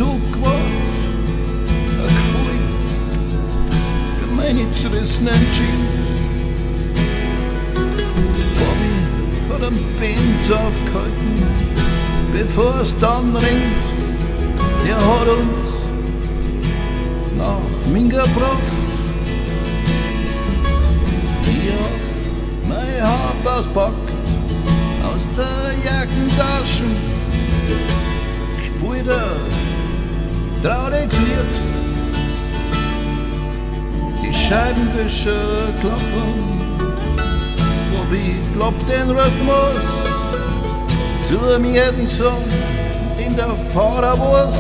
Zug war ein Gefühl, für meine zerrissen entschieden. Bobby hat am Benz aufgehalten, bevor es dann ringt. Der hat uns nach Minga gebracht. Ich hab mein Hab auspackt aus der Jackentasche, gespielt ein trauriges Lied. Die Scheibenwischer klappern, Bobby klopft den Rhythmus zu einem jeden Song, den der Fahrer weiß.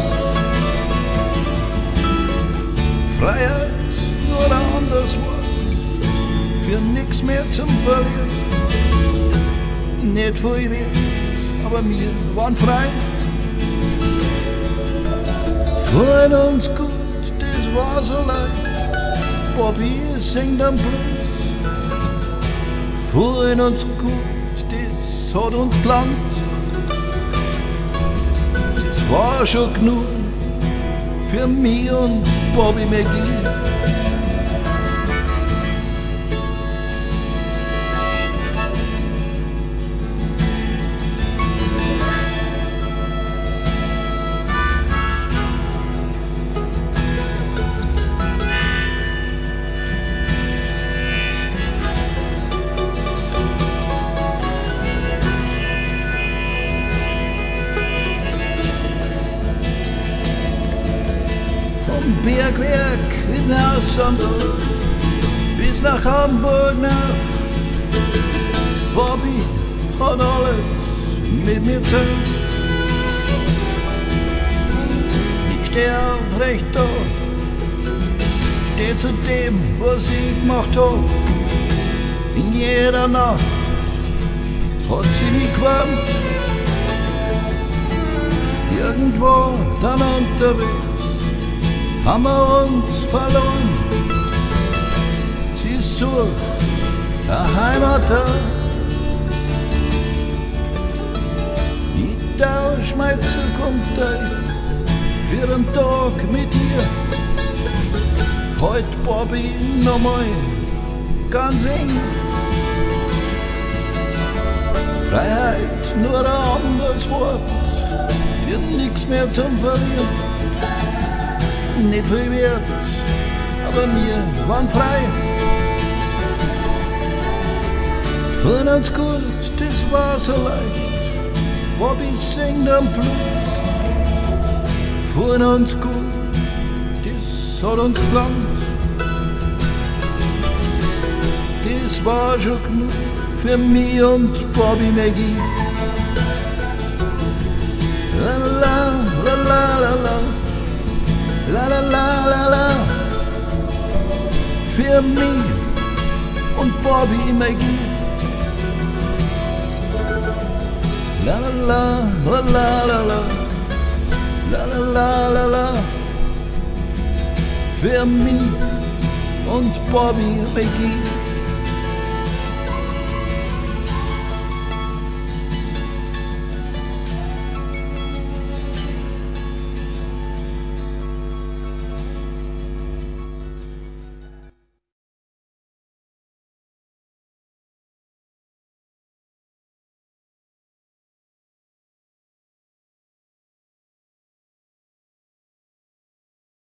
Freiheit, nur ein anderes Wort, für nix mehr zum Verlieren. Nicht viel wert, aber wir waren frei. Freuen uns gut, das war so leid. Bobby singt am Blues. Freuen uns gut, das hat uns gelangt. Das war schon genug für mich und Bobby McGee. Bergwerk in Haus am Dorf bis nach Hamburg nach. Bobby hat alles mit mir geteilt. Ich steh aufrecht da, steh zu dem, was ich gemacht hab. In jeder Nacht hat sie mich gewarnt. Irgendwo dann unterwegs haben wir uns verloren. Sie sucht eine Heimat da. Ich tausch meine Zukunft ein für einen Tag mit ihr. Heute Bobby nochmal ganz eng. Freiheit, nur ein anderes Wort, für nix mehr zum Verlieren. Nicht viel wert, aber wir waren frei. Fühlen uns gut, das war so leicht. Bobby singt am Blues. Fühlen uns gut, das hat uns gelangt. Das war schon genug für mich und Bobby McGee. La la la la la la. La la la la la, für mich und Bobby McGee. La la la la la la la, la la la la la, für mich und Bobby McGee.